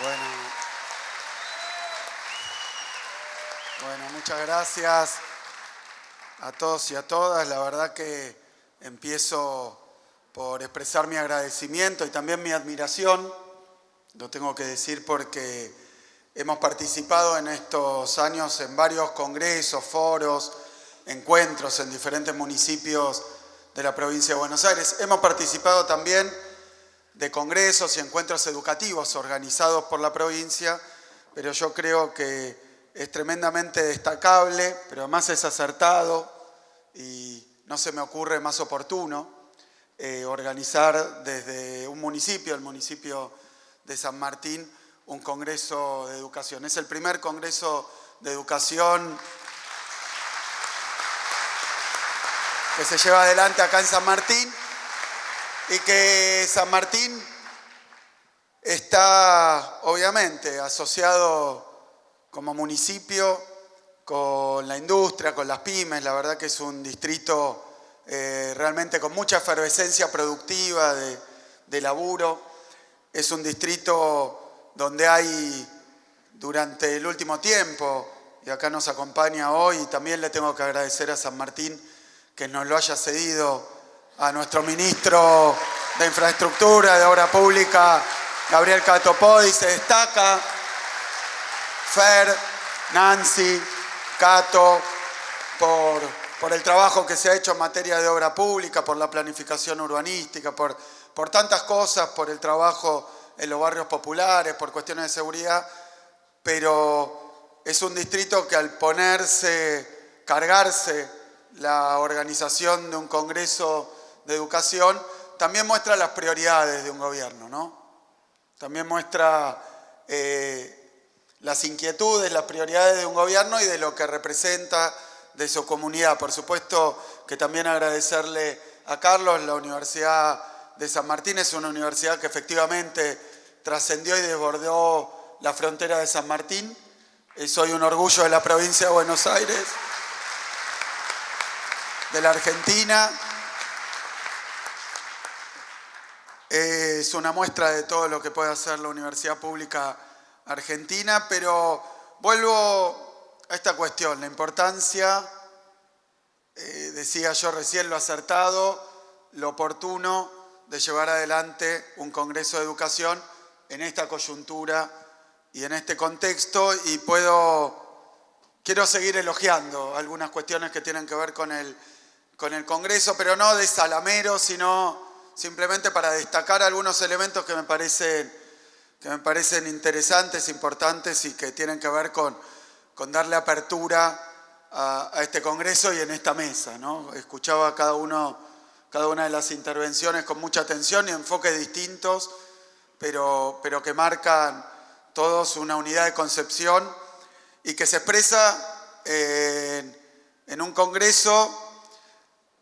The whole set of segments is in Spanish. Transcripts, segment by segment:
Bueno, muchas gracias a todos y a todas. La verdad que empiezo por expresar mi agradecimiento y también mi admiración. Lo tengo que decir porque hemos participado en estos años en varios congresos, foros, encuentros en diferentes municipios de la provincia de Buenos Aires. Hemos participado también de congresos y encuentros educativos organizados por la provincia, pero yo creo que es tremendamente destacable, pero además es acertado y no se me ocurre más oportuno organizar desde un municipio, el municipio de San Martín, un congreso de educación. Es el primer congreso de educación que se lleva adelante acá en San Martín y que San Martín está obviamente asociado como municipio con la industria, con las pymes. La verdad que es un distrito realmente con mucha efervescencia productiva de laburo. Es un distrito donde hay durante el último tiempo, y acá nos acompaña hoy, y también le tengo que agradecer a San Martín que nos lo haya cedido a nuestro ministro de Infraestructura, de Obra Pública, Gabriel Catopodis. Se destaca Fer, Nancy, Cato, por el trabajo que se ha hecho en materia de obra pública, por la planificación urbanística, por tantas cosas, por el trabajo en los barrios populares, por cuestiones de seguridad, pero es un distrito que al cargarse la organización de un congreso de educación, también muestra las prioridades de un gobierno, ¿no? También muestra las inquietudes, las prioridades de un gobierno y de lo que representa de su comunidad. Por supuesto que también agradecerle a Carlos. La Universidad de San Martín es una universidad que efectivamente trascendió y desbordó la frontera de San Martín. Soy un orgullo de la provincia de Buenos Aires, de la Argentina. Es una muestra de todo lo que puede hacer la Universidad Pública Argentina, pero vuelvo a esta cuestión, la importancia, decía yo recién, lo acertado, lo oportuno de llevar adelante un congreso de educación en esta coyuntura y en este contexto, y quiero seguir elogiando algunas cuestiones que tienen que ver con el congreso, pero no de salamero, sino simplemente para destacar algunos elementos que me parecen interesantes, importantes y que tienen que ver con darle apertura a este congreso y en esta mesa, ¿no? Escuchaba cada una de las intervenciones con mucha atención y enfoques distintos, pero que marcan todos una unidad de concepción y que se expresa en un congreso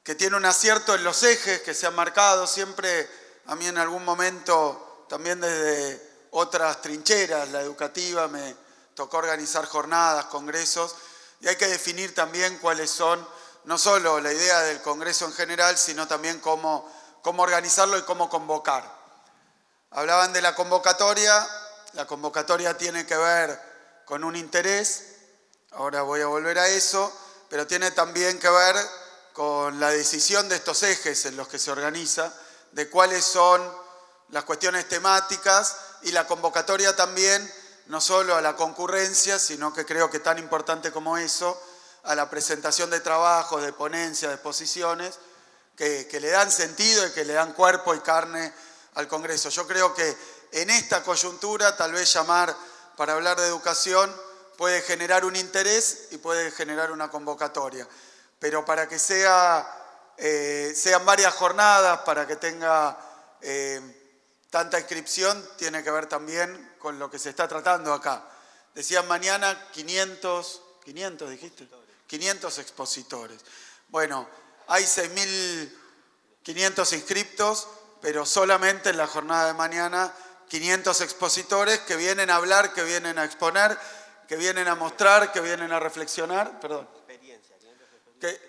que tiene un acierto en los ejes que se han marcado. Siempre a mí en algún momento, también desde otras trincheras, la educativa, me tocó organizar jornadas, congresos, y hay que definir también cuáles son, no solo la idea del congreso en general, sino también cómo organizarlo y cómo convocar. Hablaban de la convocatoria tiene que ver con un interés, ahora voy a volver a eso, pero tiene también que ver con la decisión de estos ejes en los que se organiza, de cuáles son las cuestiones temáticas, y la convocatoria también, no solo a la concurrencia, sino que creo que tan importante como eso, a la presentación de trabajos, de ponencias, de exposiciones, que le dan sentido y que le dan cuerpo y carne al Congreso. Yo creo que en esta coyuntura, tal vez llamar para hablar de educación puede generar un interés y puede generar una convocatoria. Pero para que sean varias jornadas, para que tenga tanta inscripción, tiene que ver también con lo que se está tratando acá. Decían mañana 500 dijiste, 500 expositores. Bueno, hay 6.500 inscriptos, pero solamente en la jornada de mañana 500 expositores que vienen a hablar, que vienen a exponer, que vienen a mostrar, que vienen a reflexionar. Perdón.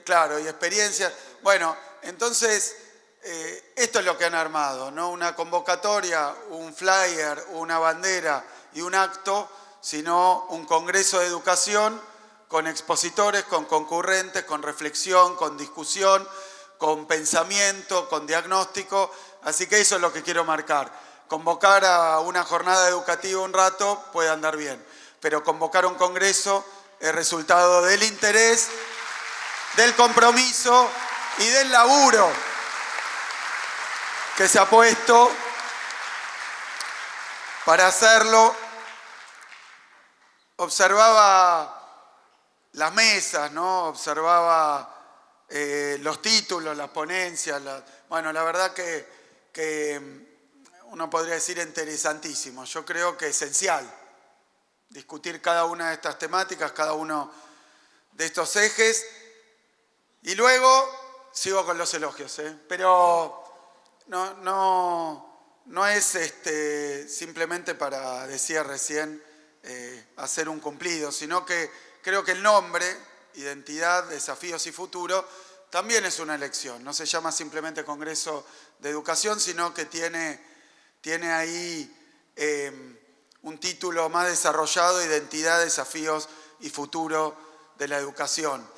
Claro, y experiencia. Bueno, entonces esto es lo que han armado, no una convocatoria, un flyer, una bandera y un acto, sino un congreso de educación con expositores, con concurrentes, con reflexión, con discusión, con pensamiento, con diagnóstico. Así que eso es lo que quiero marcar. Convocar a una jornada educativa un rato puede andar bien, pero convocar un congreso es resultado del interés, del compromiso y del laburo que se ha puesto para hacerlo. Observaba las mesas, ¿no? Observaba los títulos, las ponencias. Bueno, la verdad que uno podría decir interesantísimo. Yo creo que es esencial discutir cada una de estas temáticas, cada uno de estos ejes. Y luego sigo con los elogios, pero no es simplemente para, decía recién, hacer un cumplido, sino que creo que el nombre, Identidad, Desafíos y Futuro, también es una elección. No se llama simplemente Congreso de Educación, sino que tiene ahí un título más desarrollado, Identidad, Desafíos y Futuro de la Educación.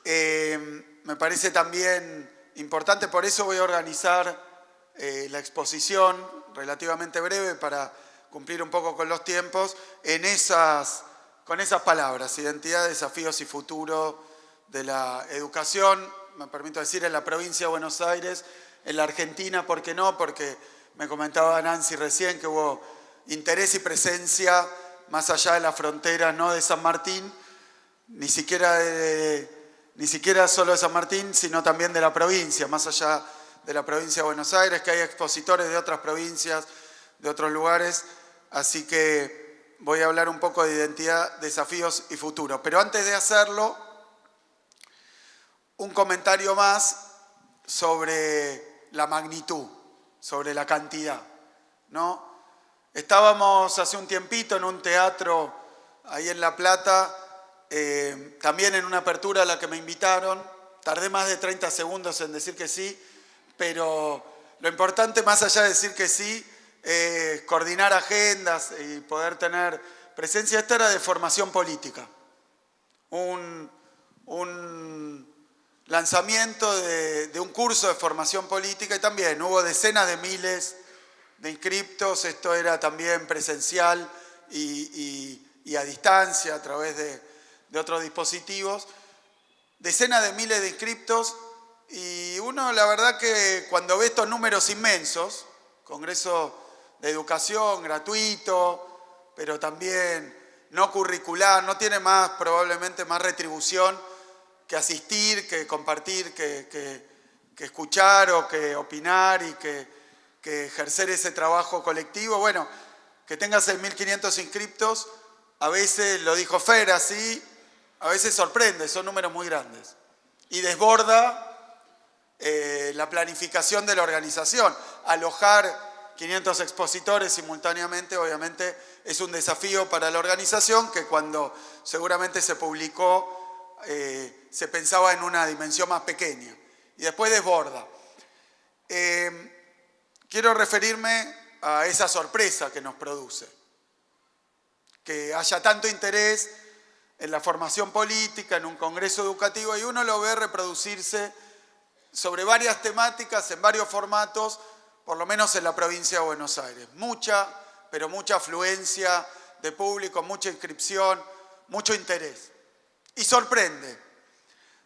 Me parece también importante, por eso voy a organizar la exposición relativamente breve para cumplir un poco con los tiempos, con esas palabras, identidad, desafíos y futuro de la educación, me permito decir, en la provincia de Buenos Aires, en la Argentina, ¿por qué no? Porque me comentaba Nancy recién que hubo interés y presencia más allá de la frontera, no de San Martín, ni siquiera solo de San Martín, sino también de la provincia, más allá de la provincia de Buenos Aires, que hay expositores de otras provincias, de otros lugares, así que voy a hablar un poco de identidad, desafíos y futuro. Pero antes de hacerlo, un comentario más sobre la magnitud, sobre la cantidad, ¿no? Estábamos hace un tiempito en un teatro ahí en La Plata, también en una apertura a la que me invitaron. Tardé más de 30 segundos en decir que sí, pero lo importante, más allá de decir que sí, es coordinar agendas y poder tener presencia. Esta era de formación política. Un lanzamiento de un curso de formación política, y también hubo decenas de miles de inscriptos. Esto era también presencial y a distancia a través de otros dispositivos. Decenas de miles de inscriptos. Y uno, la verdad que cuando ve estos números inmensos, Congreso de Educación gratuito, pero también no curricular, no tiene probablemente más retribución que asistir, que compartir, que escuchar o que opinar y que ejercer ese trabajo colectivo. Bueno, que tenga 6.500 inscriptos, a veces, lo dijo Fer así, a veces sorprende, son números muy grandes. Y desborda la planificación de la organización. Alojar 500 expositores simultáneamente, obviamente, es un desafío para la organización que cuando seguramente se publicó se pensaba en una dimensión más pequeña y después desborda. Quiero referirme a esa sorpresa que nos produce, que haya tanto interés en la formación política, en un congreso educativo, y uno lo ve reproducirse sobre varias temáticas, en varios formatos, por lo menos en la provincia de Buenos Aires. Mucha, pero mucha afluencia de público, mucha inscripción, mucho interés. Y sorprende.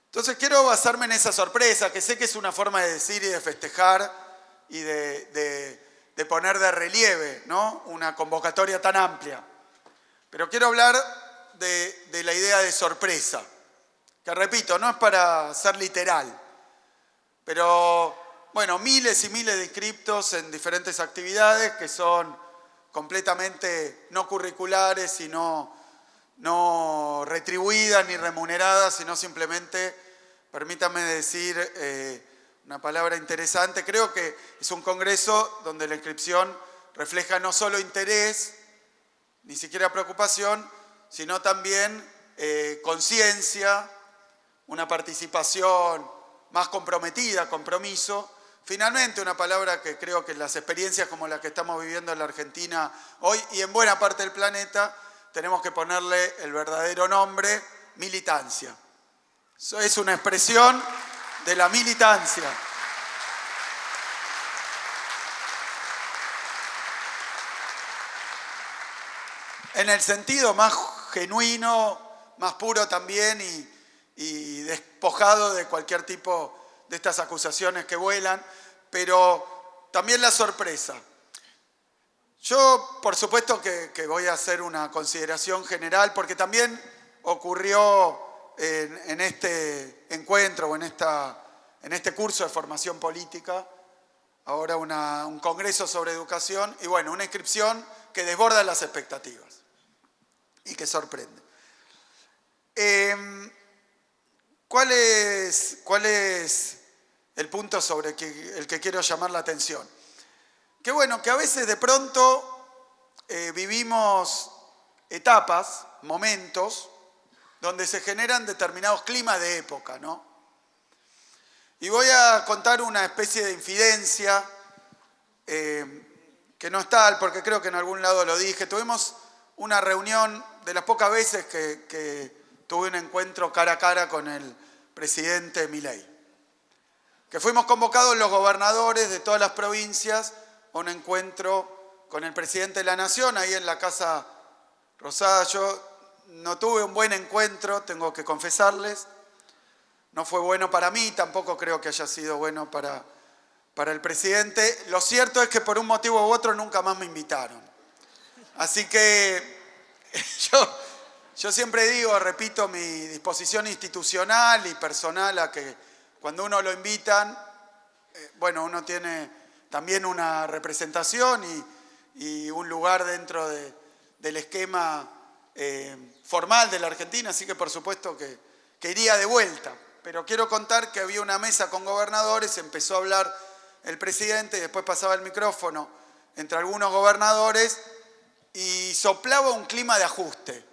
Entonces quiero basarme en esa sorpresa, que sé que es una forma de decir y de festejar y de poner de relieve, ¿no?, una convocatoria tan amplia. Pero quiero hablar de la idea de sorpresa, que repito, no es para ser literal, pero bueno, miles y miles de inscriptos en diferentes actividades que son completamente no curriculares y no retribuidas ni remuneradas, sino simplemente, permítanme decir una palabra interesante, creo que es un congreso donde la inscripción refleja no solo interés, ni siquiera preocupación, sino también conciencia, una participación más comprometida, compromiso, finalmente, una palabra que creo que en las experiencias como la que estamos viviendo en la Argentina hoy y en buena parte del planeta, tenemos que ponerle el verdadero nombre: militancia. Eso es una expresión de la militancia. En el sentido más genuino, más puro también y despojado de cualquier tipo de estas acusaciones que vuelan, pero también la sorpresa. Yo, por supuesto que voy a hacer una consideración general, porque también ocurrió en este encuentro o en este curso de formación política, ahora un congreso sobre educación y bueno, una inscripción que desborda las expectativas y que sorprende. ¿Cuál es el punto sobre el que quiero llamar la atención? Que bueno, que a veces de pronto vivimos etapas, momentos, donde se generan determinados climas de época, ¿no? Y voy a contar una especie de infidencia, que no es tal, porque creo que en algún lado lo dije. Tuvimos una reunión, de las pocas veces que tuve un encuentro cara a cara con el presidente Milei, que fuimos convocados los gobernadores de todas las provincias a un encuentro con el presidente de la Nación, ahí en la Casa Rosada. Yo no tuve un buen encuentro, tengo que confesarles. No fue bueno para mí, tampoco creo que haya sido bueno para el presidente. Lo cierto es que por un motivo u otro nunca más me invitaron. Así que yo siempre digo, repito, mi disposición institucional y personal a que cuando uno lo invitan, bueno, uno tiene también una representación y un lugar dentro del esquema formal de la Argentina, así que por supuesto que iría de vuelta. Pero quiero contar que había una mesa con gobernadores, empezó a hablar el presidente y después pasaba el micrófono entre algunos gobernadores y soplaba un clima de ajuste.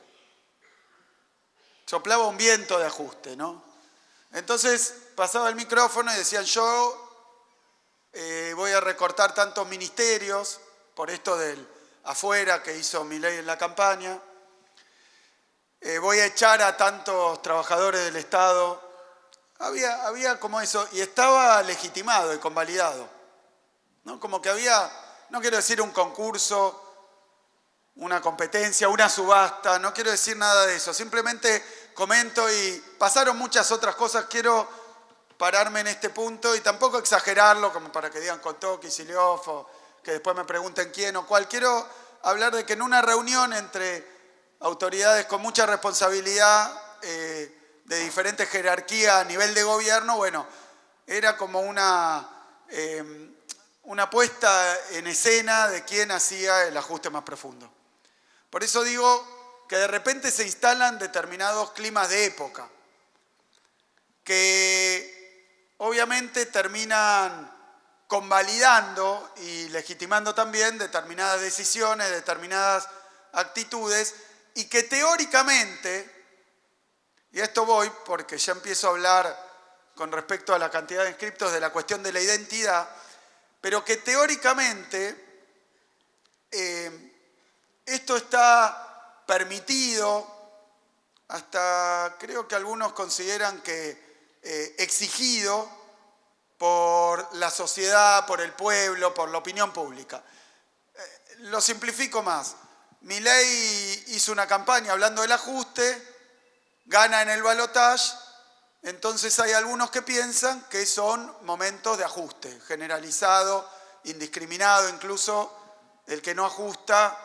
Soplaba un viento de ajuste, ¿no? Entonces pasaba el micrófono y decían: yo voy a recortar tantos ministerios por esto del afuera que hizo Milei en la campaña. Voy a echar a tantos trabajadores del Estado. Había como eso, y estaba legitimado y convalidado, ¿no? Como que había, no quiero decir un concurso, una competencia, una subasta, no quiero decir nada de eso, simplemente comento y pasaron muchas otras cosas. Quiero pararme en este punto y tampoco exagerarlo como para que digan Contó, Kicillof, o que después me pregunten quién o cuál. Quiero hablar de que en una reunión entre autoridades con mucha responsabilidad de diferentes jerarquías a nivel de gobierno, bueno, era como una puesta en escena de quién hacía el ajuste más profundo. Por eso digo que de repente se instalan determinados climas de época, que obviamente terminan convalidando y legitimando también determinadas decisiones, determinadas actitudes, y que teóricamente, y a esto voy porque ya empiezo a hablar con respecto a la cantidad de inscriptos de la cuestión de la identidad, pero que teóricamente esto está permitido, hasta creo que algunos consideran que exigido por la sociedad, por el pueblo, por la opinión pública. Lo simplifico más. Milei hizo una campaña hablando del ajuste, gana en el balotaje, entonces hay algunos que piensan que son momentos de ajuste, generalizado, indiscriminado, incluso el que no ajusta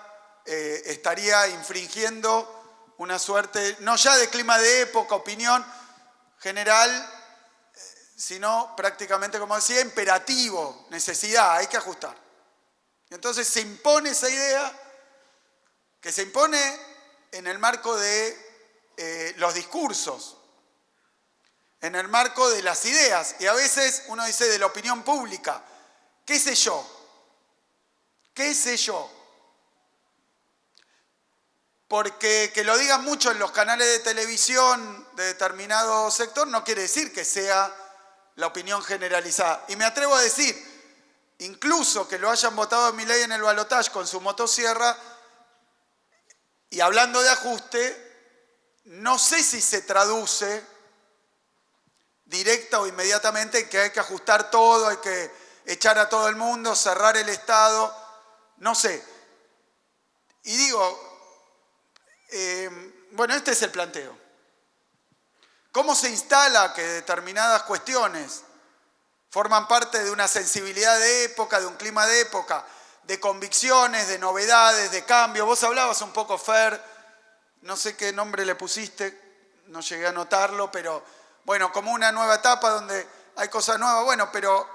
estaría infringiendo una suerte, no ya de clima de época, opinión general, sino prácticamente, como decía, imperativo, necesidad, hay que ajustar. Y entonces se impone esa idea, que se impone en el marco de los discursos, en el marco de las ideas, y a veces uno dice de la opinión pública. ¿Qué sé yo? ¿Qué sé yo? Porque que lo digan mucho en los canales de televisión de determinado sector no quiere decir que sea la opinión generalizada. Y me atrevo a decir, incluso que lo hayan votado a Milei en el balotaje con su motosierra, y hablando de ajuste, no sé si se traduce directa o inmediatamente en que hay que ajustar todo, hay que echar a todo el mundo, cerrar el Estado, no sé. Y digo, bueno, este es el planteo. ¿Cómo se instala que determinadas cuestiones forman parte de una sensibilidad de época, de un clima de época, de convicciones, de novedades, de cambio? Vos hablabas un poco, Fer, no sé qué nombre le pusiste, no llegué a notarlo, pero bueno, como una nueva etapa donde hay cosas nuevas. Bueno, pero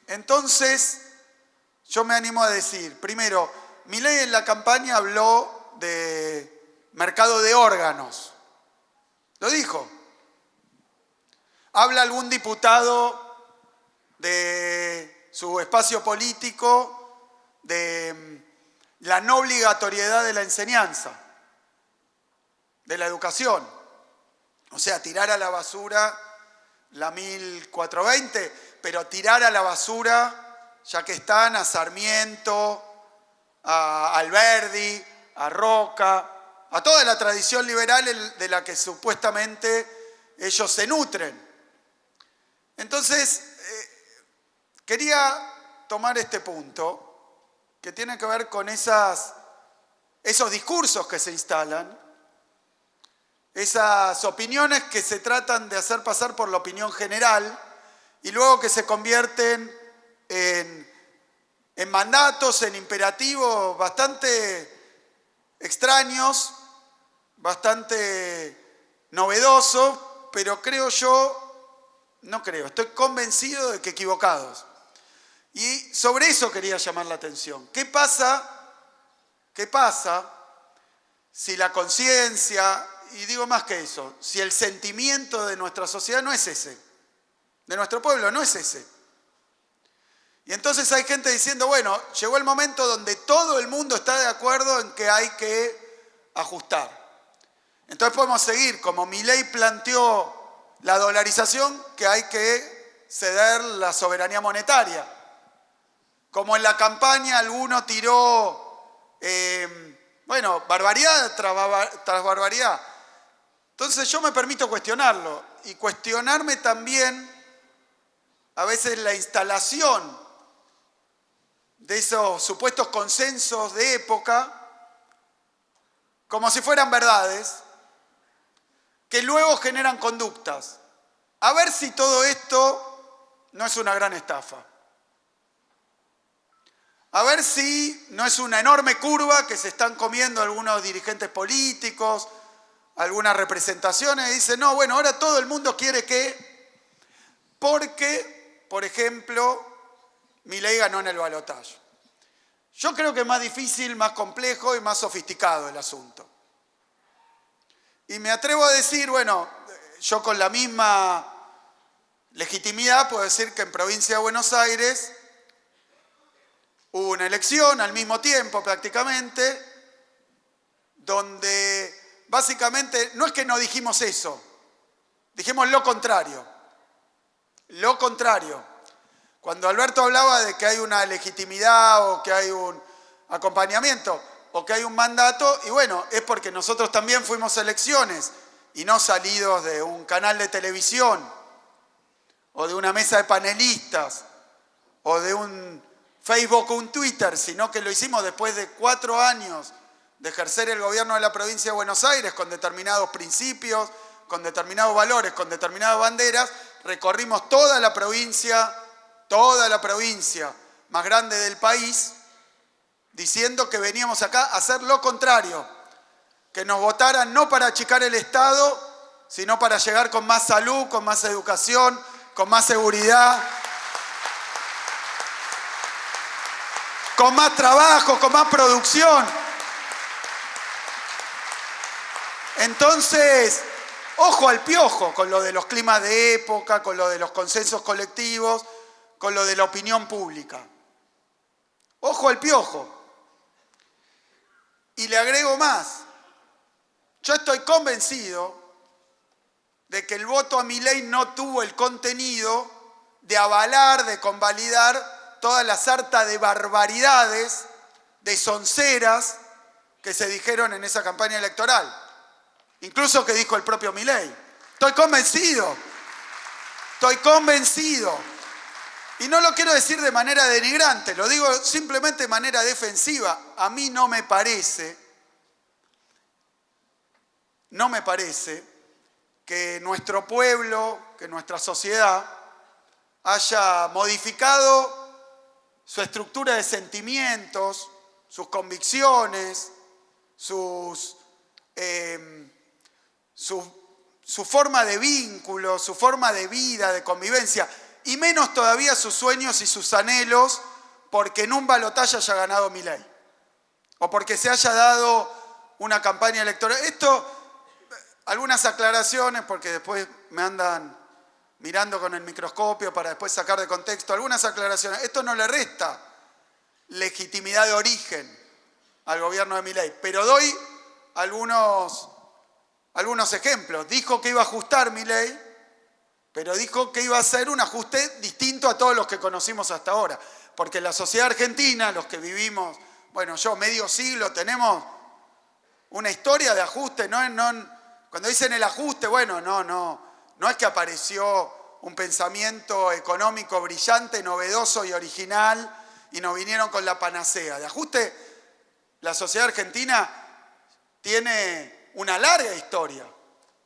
entonces yo me animo a decir, primero, Milei en la campaña habló de mercado de órganos. Lo dijo. ¿Habla algún diputado de su espacio político de la no obligatoriedad de la enseñanza, de la educación? O sea, tirar a la basura la 1420, pero tirar a la basura, ya que están, a Sarmiento, a Alberdi, a Roca, a toda la tradición liberal de la que supuestamente ellos se nutren. Entonces, quería tomar este punto, que tiene que ver con esos discursos que se instalan, esas opiniones que se tratan de hacer pasar por la opinión general y luego que se convierten en mandatos, en imperativos bastante extraños, bastante novedosos, pero estoy convencido de que equivocados. Y sobre eso quería llamar la atención. ¿Qué pasa si la conciencia, y digo más que eso, si el sentimiento de nuestra sociedad no es ese, de nuestro pueblo no es ese? Y entonces hay gente diciendo, bueno, llegó el momento donde todo el mundo está de acuerdo en que hay que ajustar. Entonces podemos seguir, como Milei planteó la dolarización, que hay que ceder la soberanía monetaria. Como en la campaña alguno tiró, barbaridad tras barbaridad. Entonces yo me permito cuestionarlo y cuestionarme también a veces la instalación de esos supuestos consensos de época como si fueran verdades que luego generan conductas. A ver si todo esto no es una gran estafa. A ver si no es una enorme curva que se están comiendo algunos dirigentes políticos, algunas representaciones, y dicen, no, bueno, ahora todo el mundo quiere que, porque, por ejemplo, Milei ganó en el balotaje. Yo creo que es más difícil, más complejo y más sofisticado el asunto. Y me atrevo a decir, bueno, yo con la misma legitimidad puedo decir que en Provincia de Buenos Aires hubo una elección al mismo tiempo prácticamente, donde básicamente no es que no dijimos eso, dijimos lo contrario. Lo contrario. Cuando Alberto hablaba de que hay una legitimidad o que hay un acompañamiento o que hay un mandato, y bueno, es porque nosotros también fuimos a elecciones y no salidos de un canal de televisión o de una mesa de panelistas o de un Facebook o un Twitter, sino que lo hicimos después de 4 años de ejercer el gobierno de la provincia de Buenos Aires con determinados principios, con determinados valores, con determinadas banderas. Recorrimos toda la provincia más grande del país, diciendo que veníamos acá a hacer lo contrario, que nos votaran no para achicar el Estado, sino para llegar con más salud, con más educación, con más seguridad, con más trabajo, con más producción. Entonces, ojo al piojo con lo de los climas de época, con lo de los consensos colectivos, con lo de la opinión pública. Ojo al piojo. Y le agrego más. Yo estoy convencido de que el voto a Milei no tuvo el contenido de avalar, de convalidar toda la sarta de barbaridades, de sonceras que se dijeron en esa campaña electoral. Incluso que dijo el propio Milei. Estoy convencido. Y no lo quiero decir de manera denigrante, lo digo simplemente de manera defensiva. A mí no me parece que nuestro pueblo, que nuestra sociedad haya modificado su estructura de sentimientos, sus convicciones, su forma de vínculo, su forma de vida, de convivencia, y menos todavía sus sueños y sus anhelos porque en un balotaje haya ganado Milei o porque se haya dado una campaña electoral. Esto, algunas aclaraciones, porque después me andan mirando con el microscopio para después sacar de contexto, algunas aclaraciones. Esto no le resta legitimidad de origen al gobierno de Milei, pero doy algunos ejemplos. Dijo que iba a ajustar Milei, pero dijo que iba a hacer un ajuste distinto a todos los que conocimos hasta ahora. Porque la sociedad argentina, los que vivimos, bueno, yo medio siglo, tenemos una historia de ajuste. Cuando dicen el ajuste, bueno, no es que apareció un pensamiento económico brillante, novedoso y original y nos vinieron con la panacea. De ajuste, la sociedad argentina tiene una larga historia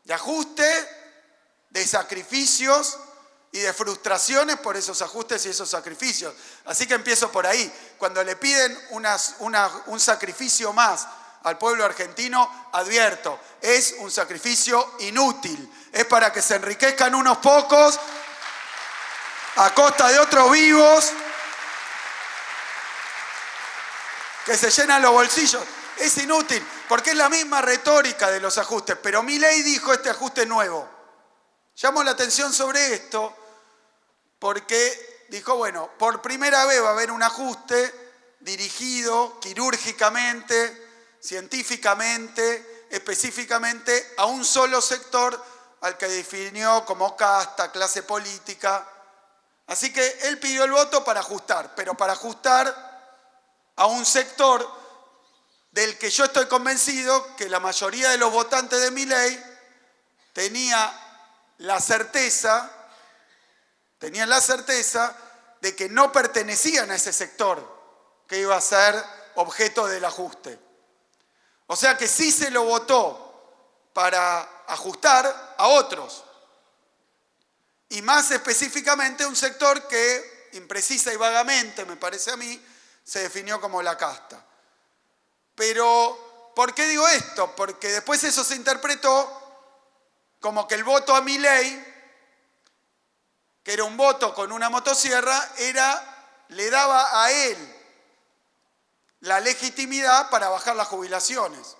de ajuste, de sacrificios y de frustraciones por esos ajustes y esos sacrificios. Así que empiezo por ahí. Cuando le piden un sacrificio más al pueblo argentino, advierto, es un sacrificio inútil. Es para que se enriquezcan unos pocos a costa de otros vivos que se llenan los bolsillos. Es inútil, porque es la misma retórica de los ajustes. Pero Milei dijo este ajuste nuevo. Llamo la atención sobre esto porque dijo, bueno, por primera vez va a haber un ajuste dirigido quirúrgicamente, científicamente, específicamente a un solo sector al que definió como casta, clase política. Así que él pidió el voto para ajustar, pero para ajustar a un sector del que yo estoy convencido que la mayoría de los votantes de Milei tenían la certeza de que no pertenecían a ese sector que iba a ser objeto del ajuste. O sea que sí se lo votó para ajustar a otros. Y más específicamente un sector que, imprecisa y vagamente, me parece a mí, se definió como la casta. Pero, ¿por qué digo esto? Porque después eso se interpretó como que el voto a Milei, que era un voto con una motosierra, le daba a él la legitimidad para bajar las jubilaciones.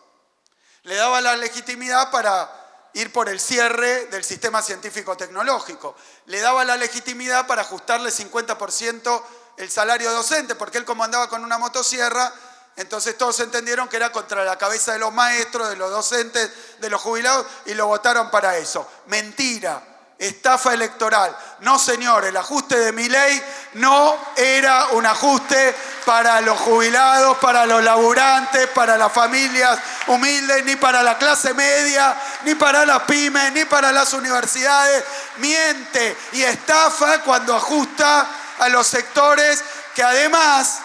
Le daba la legitimidad para ir por el cierre del sistema científico-tecnológico. Le daba la legitimidad para ajustarle 50% el salario docente, porque él como andaba con una motosierra, entonces todos entendieron que era contra la cabeza de los maestros, de los docentes, de los jubilados, y lo votaron para eso. Mentira, estafa electoral. No, señor, el ajuste de Milei no era un ajuste para los jubilados, para los laburantes, para las familias humildes, ni para la clase media, ni para las pymes, ni para las universidades. Miente y estafa cuando ajusta a los sectores que además,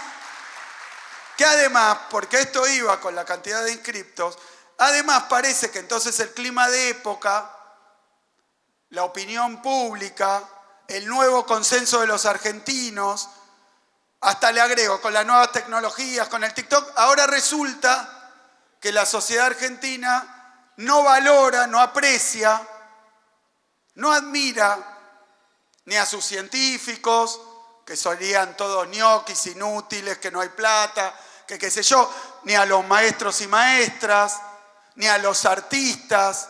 porque esto iba con la cantidad de inscriptos, además parece que entonces el clima de época, la opinión pública, el nuevo consenso de los argentinos, hasta le agrego, con las nuevas tecnologías, con el TikTok, ahora resulta que la sociedad argentina no valora, no aprecia, no admira ni a sus científicos, que solían todos ñoquis, inútiles, que no hay plata, que qué sé yo, ni a los maestros y maestras, ni a los artistas,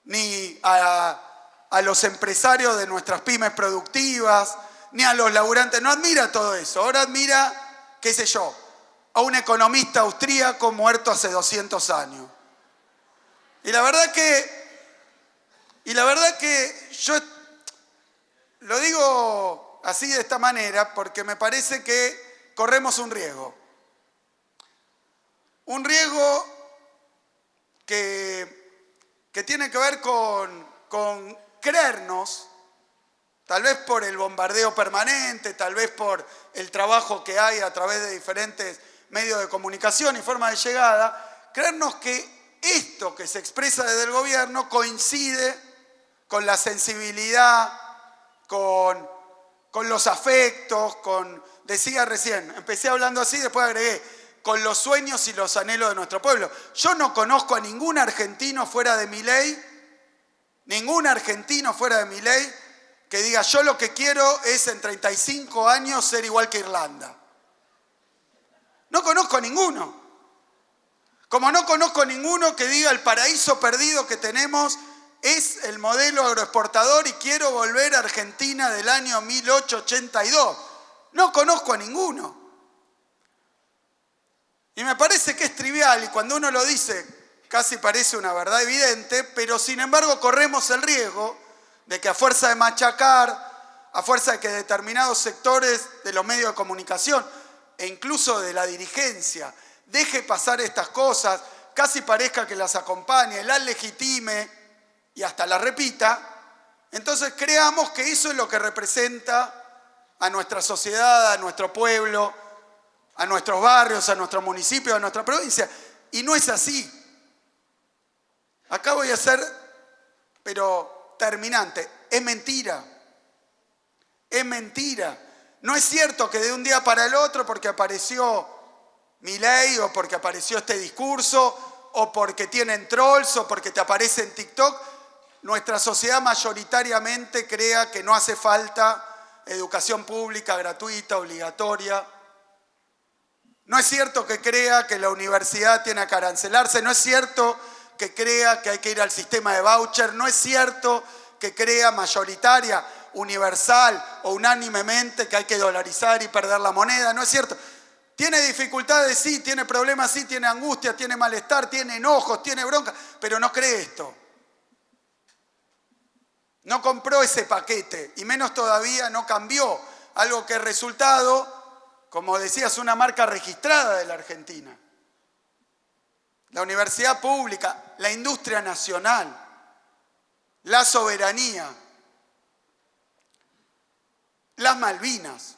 ni a los empresarios de nuestras pymes productivas, ni a los laburantes. No admira todo eso. Ahora admira, qué sé yo, a un economista austríaco muerto hace 200 años. Y la verdad que Y la verdad que yo lo digo así de esta manera porque me parece que corremos un riesgo. Un riesgo que tiene que ver con creernos, tal vez por el bombardeo permanente, tal vez por el trabajo que hay a través de diferentes medios de comunicación y formas de llegada, creernos que esto que se expresa desde el gobierno coincide con la sensibilidad, con los afectos, decía recién, empecé hablando así, después agregué, con los sueños y los anhelos de nuestro pueblo. Yo no conozco a ningún argentino fuera de Milei, que diga, yo lo que quiero es en 35 años ser igual que Irlanda. No conozco a ninguno. Como no conozco a ninguno que diga el paraíso perdido que tenemos es el modelo agroexportador y quiero volver a Argentina del año 1882. No conozco a ninguno. Y me parece que es trivial y cuando uno lo dice casi parece una verdad evidente, pero sin embargo corremos el riesgo de que a fuerza de machacar, a fuerza de que determinados sectores de los medios de comunicación e incluso de la dirigencia deje pasar estas cosas, casi parezca que las acompañe, las legitime y hasta las repita, entonces creamos que eso es lo que representa a nuestra sociedad, a nuestro pueblo, a nuestros barrios, a nuestros municipios, a nuestra provincia. Y no es así. Acá voy a ser, pero terminante. Es mentira. Es mentira. No es cierto que de un día para el otro, porque apareció Milei o porque apareció este discurso o porque tienen trolls o porque te aparece en TikTok, nuestra sociedad mayoritariamente crea que no hace falta educación pública, gratuita, obligatoria. No es cierto que crea que la universidad tiene que arancelarse, no es cierto que crea que hay que ir al sistema de voucher, no es cierto que crea mayoritaria, universal o unánimemente que hay que dolarizar y perder la moneda, no es cierto. Tiene dificultades, sí, tiene problemas, sí, tiene angustia, tiene malestar, tiene enojos, tiene bronca, pero no cree esto. No compró ese paquete y menos todavía no cambió algo que es resultado, como decías, una marca registrada de la Argentina. La universidad pública, la industria nacional, la soberanía, las Malvinas.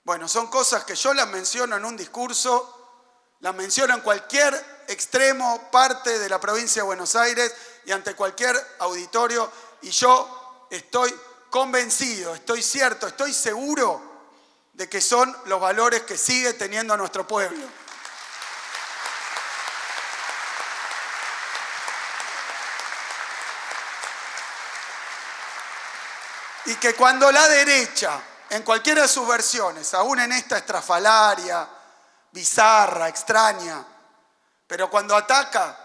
Bueno, son cosas que yo las menciono en un discurso, las menciono en cualquier extremo, parte de la provincia de Buenos Aires y ante cualquier auditorio, y yo estoy convencido, estoy cierto, estoy seguro de que son los valores que sigue teniendo nuestro pueblo. Y que cuando la derecha, en cualquiera de sus versiones, aún en esta estrafalaria, bizarra, extraña, pero cuando ataca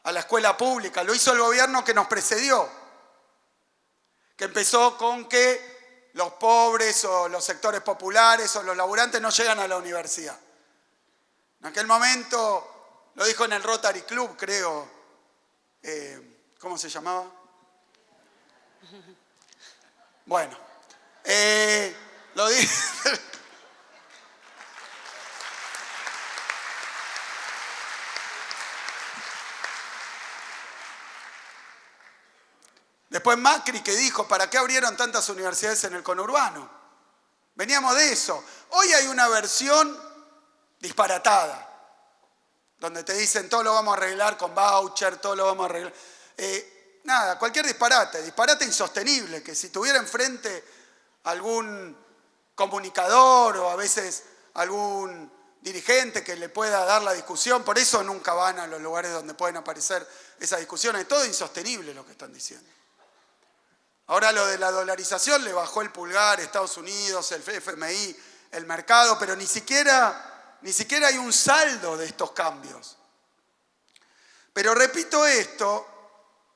a la escuela pública, lo hizo el gobierno que nos precedió, que empezó con que los pobres o los sectores populares o los laburantes no llegan a la universidad. En aquel momento, lo dijo en el Rotary Club, creo, ¿cómo se llamaba? Bueno, lo dije. Después Macri que dijo, ¿para qué abrieron tantas universidades en el conurbano? Veníamos de eso. Hoy hay una versión disparatada, donde te dicen todo lo vamos a arreglar con voucher, todo lo vamos a arreglar. Nada, cualquier disparate insostenible, que si tuviera enfrente algún comunicador o a veces algún dirigente que le pueda dar la discusión, por eso nunca van a los lugares donde pueden aparecer esas discusiones. Es todo insostenible lo que están diciendo. Ahora lo de la dolarización le bajó el pulgar Estados Unidos, el FMI, el mercado, pero ni siquiera hay un saldo de estos cambios. Pero repito esto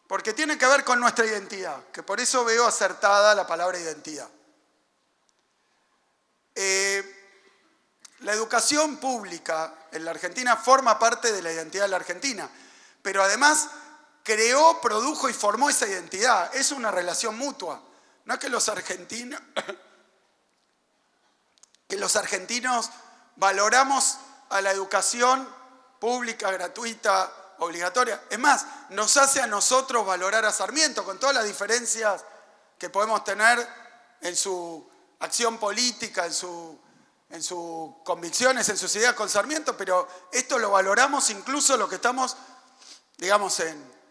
porque tiene que ver con nuestra identidad, que por eso veo acertada la palabra identidad. La educación pública en la Argentina forma parte de la identidad de la Argentina, pero además creó, produjo y formó esa identidad. Es una relación mutua. No es que los argentinos valoramos a la educación pública, gratuita, obligatoria. Es más, nos hace a nosotros valorar a Sarmiento, con todas las diferencias que podemos tener en su acción política, en sus convicciones, en sus ideas con Sarmiento, pero esto lo valoramos incluso lo que estamos, digamos,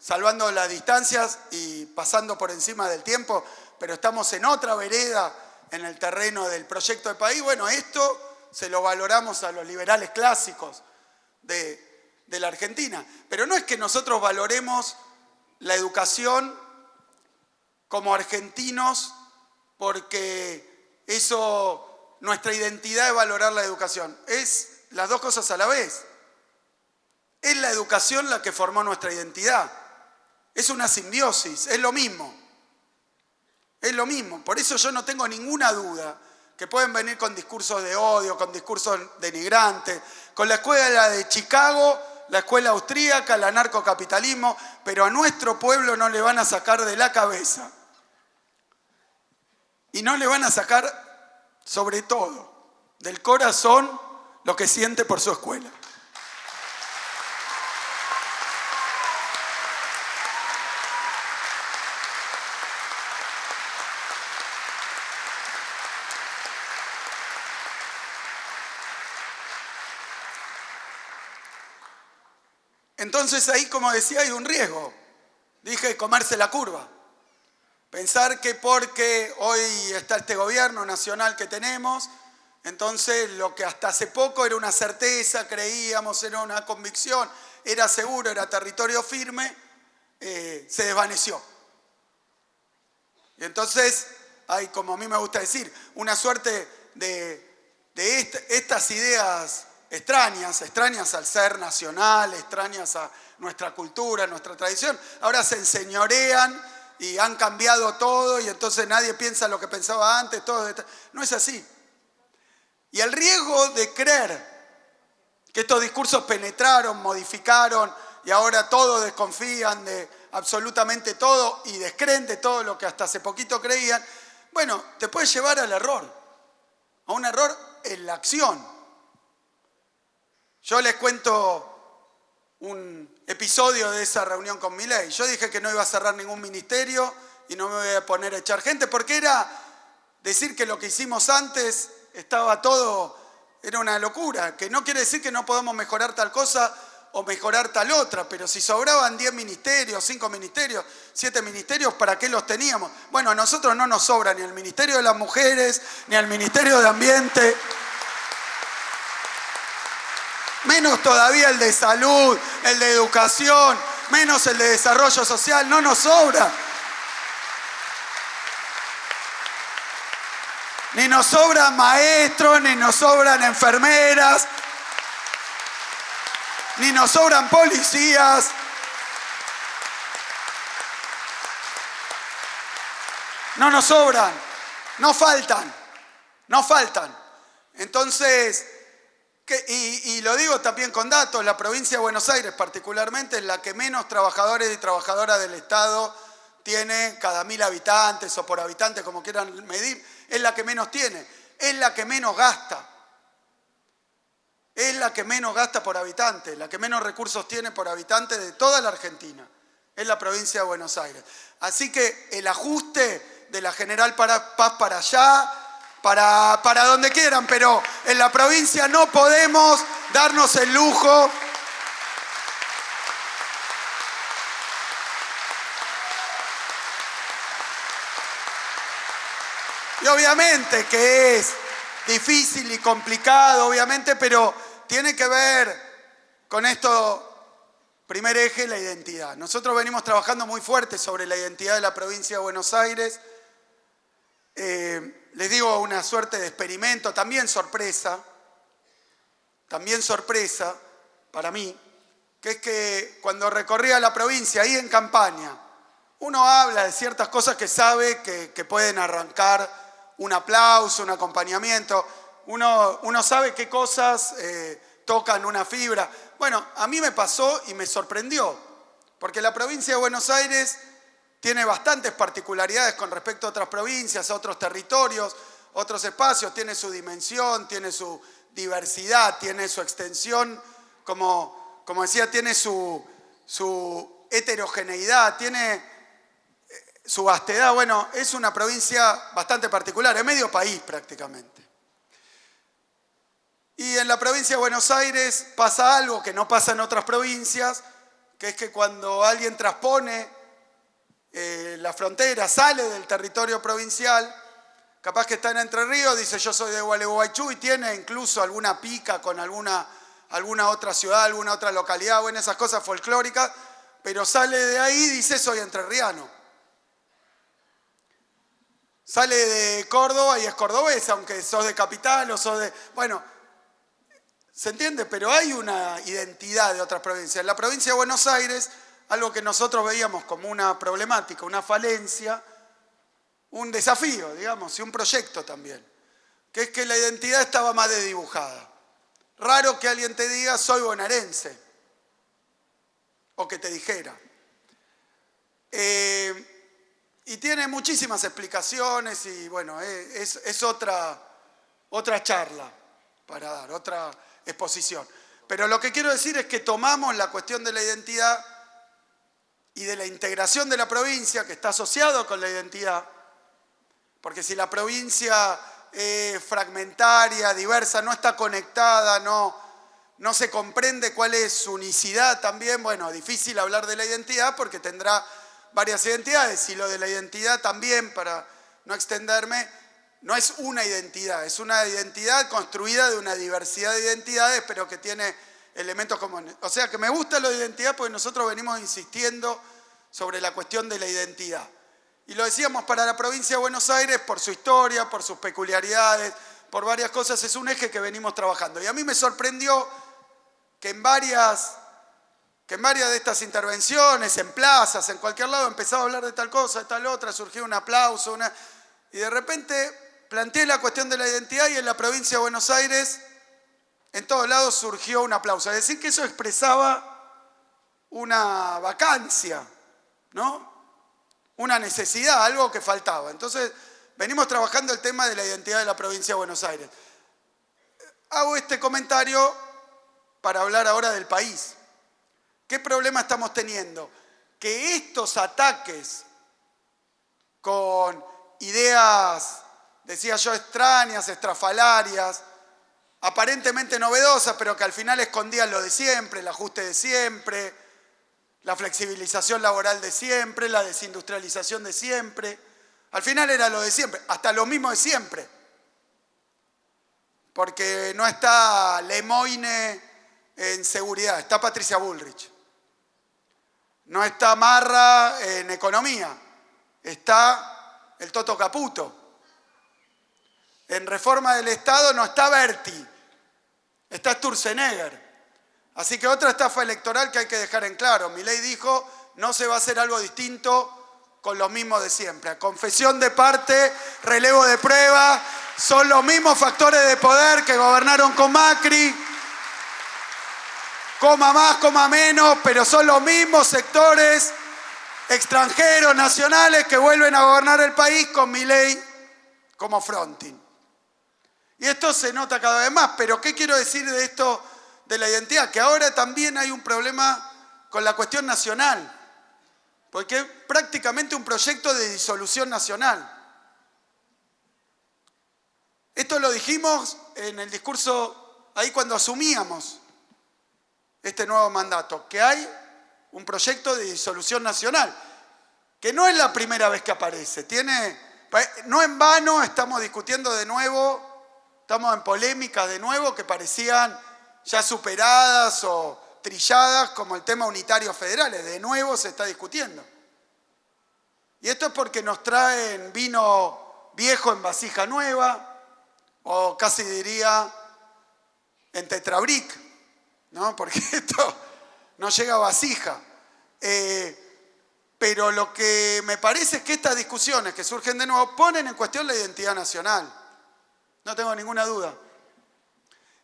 salvando las distancias y pasando por encima del tiempo, pero estamos en otra vereda en el terreno del proyecto de país. Bueno, esto se lo valoramos a los liberales clásicos de la Argentina. Pero no es que nosotros valoremos la educación como argentinos porque eso, nuestra identidad es valorar la educación. Es las dos cosas a la vez. Es la educación la que formó nuestra identidad. Es una simbiosis, es lo mismo. Es lo mismo. Por eso yo no tengo ninguna duda que pueden venir con discursos de odio, con discursos denigrantes, con la escuela de Chicago, la escuela austríaca, el anarcocapitalismo, pero a nuestro pueblo no le van a sacar de la cabeza. Y no le van a sacar, sobre todo, del corazón lo que siente por su escuela. Entonces ahí, como decía, hay un riesgo. Dije, comerse la curva. Pensar que porque hoy está este gobierno nacional que tenemos, entonces lo que hasta hace poco era una certeza, creíamos, era una convicción, era seguro, era territorio firme, se desvaneció. Y entonces hay, como a mí me gusta decir, una suerte de estas ideas extrañas al ser nacional, extrañas a nuestra cultura, a nuestra tradición, ahora se enseñorean y han cambiado todo y entonces nadie piensa lo que pensaba antes, todo. No es así. Y el riesgo de creer que estos discursos penetraron, modificaron y ahora todos desconfían de absolutamente todo y descreen de todo lo que hasta hace poquito creían, bueno, te puede llevar al error, a un error en la acción. Yo les cuento un episodio de esa reunión con Milei. Yo dije que no iba a cerrar ningún ministerio y no me voy a poner a echar gente, porque era decir que lo que hicimos antes estaba todo, era una locura, que no quiere decir que no podamos mejorar tal cosa o mejorar tal otra, pero si sobraban 10 ministerios, 5 ministerios, 7 ministerios, ¿para qué los teníamos? Bueno, a nosotros no nos sobra ni el Ministerio de las Mujeres, ni el Ministerio de Ambiente, menos todavía el de salud, el de educación, menos el de desarrollo social, no nos sobra. Ni nos sobran maestros, ni nos sobran enfermeras, ni nos sobran policías. No nos sobran, no faltan. Entonces, y lo digo también con datos, la provincia de Buenos Aires particularmente es la que menos trabajadores y trabajadoras del Estado tiene cada 1000 habitantes o por habitante, como quieran medir, es la que menos tiene, es la que menos gasta. Es la que menos gasta por habitante, la que menos recursos tiene por habitante de toda la Argentina. Es la provincia de Buenos Aires. Así que el ajuste de la General Paz para allá, para donde quieran, pero en la provincia no podemos darnos el lujo y obviamente que es difícil y complicado, obviamente, pero tiene que ver con esto, primer eje, la identidad. Nosotros venimos trabajando muy fuerte sobre la identidad de la provincia de Buenos Aires. Les digo, una suerte de experimento, también sorpresa para mí, que es que cuando recorría la provincia, ahí en campaña, uno habla de ciertas cosas que sabe que pueden arrancar un aplauso, un acompañamiento, uno sabe qué cosas tocan una fibra. Bueno, a mí me pasó y me sorprendió, Porque la provincia de Buenos Aires tiene bastantes particularidades con respecto a otras provincias, a otros territorios, otros espacios, tiene su dimensión, tiene su diversidad, tiene su extensión, como decía, tiene su heterogeneidad, tiene su vastedad. Bueno, es una provincia bastante particular, es medio país prácticamente. Y en la provincia de Buenos Aires pasa algo que no pasa en otras provincias, que es que cuando alguien transpone la frontera, sale del territorio provincial, capaz que está en Entre Ríos, dice yo soy de Gualeguaychú y tiene incluso alguna pica con alguna otra ciudad, alguna otra localidad, bueno, esas cosas folclóricas, pero sale de ahí y dice soy entrerriano. Sale de Córdoba y es cordobés, aunque sos de capital o sos de... Bueno, ¿se entiende? Pero hay una identidad de otras provincias. En la provincia de Buenos Aires, algo que nosotros veíamos como una problemática, una falencia, un desafío, digamos, y un proyecto también, que es que la identidad estaba más desdibujada. Raro que alguien te diga soy bonaerense, o que te dijera. Y tiene muchísimas explicaciones y bueno, es otra charla para dar, otra exposición. Pero lo que quiero decir es que tomamos la cuestión de la identidad y de la integración de la provincia, que está asociado con la identidad, porque si la provincia es fragmentaria, diversa, no está conectada, no se comprende cuál es su unicidad también, bueno, difícil hablar de la identidad porque tendrá varias identidades. Y lo de la identidad también, para no extenderme, no es una identidad, es una identidad construida de una diversidad de identidades, pero que tiene elementos comunes. O sea que me gusta lo de identidad porque nosotros venimos insistiendo sobre la cuestión de la identidad. Y lo decíamos para la provincia de Buenos Aires por su historia, por sus peculiaridades, por varias cosas, es un eje que venimos trabajando. Y a mí me sorprendió que en varias de estas intervenciones, en plazas, en cualquier lado, empezaba a hablar de tal cosa, de tal otra, surgió un aplauso, y de repente planteé la cuestión de la identidad y en la provincia de Buenos Aires, en todos lados surgió un aplauso. Es decir, que eso expresaba una vacancia, ¿no? Una necesidad, algo que faltaba. Entonces, venimos trabajando el tema de la identidad de la provincia de Buenos Aires. Hago este comentario para hablar ahora del país. ¿Qué problema estamos teniendo? Que estos ataques con ideas, decía yo, extrañas, estrafalarias, aparentemente novedosas, pero que al final escondían lo de siempre, el ajuste de siempre, la flexibilización laboral de siempre, la desindustrialización de siempre. Al final era lo de siempre, hasta lo mismo de siempre. Porque no está Lemoine en seguridad, está Patricia Bullrich. No está Marra en economía, está el Toto Caputo. En reforma del Estado no está Berti, está Sturzenegger. Así que otra estafa electoral que hay que dejar en claro. Milei dijo, no se va a hacer algo distinto con lo mismo de siempre. Confesión de parte, relevo de prueba, son los mismos factores de poder que gobernaron con Macri. Coma más, coma menos, pero son los mismos sectores extranjeros, nacionales, que vuelven a gobernar el país con Milei como fronting. Y esto se nota cada vez más, pero ¿qué quiero decir de esto de la identidad? Que ahora también hay un problema con la cuestión nacional, porque es prácticamente un proyecto de disolución nacional. Esto lo dijimos en el discurso ahí cuando asumíamos este nuevo mandato, que hay un proyecto de disolución nacional, que no es la primera vez que aparece. No en vano estamos discutiendo de nuevo, estamos en polémicas de nuevo que parecían ya superadas o trilladas, como el tema unitario federales. De nuevo se está discutiendo. Y esto es porque nos traen vino viejo en vasija nueva, o casi diría en tetrabric, ¿no? Porque esto no llega a vasija. Pero lo que me parece es que estas discusiones que surgen de nuevo ponen en cuestión la identidad nacional. No tengo ninguna duda.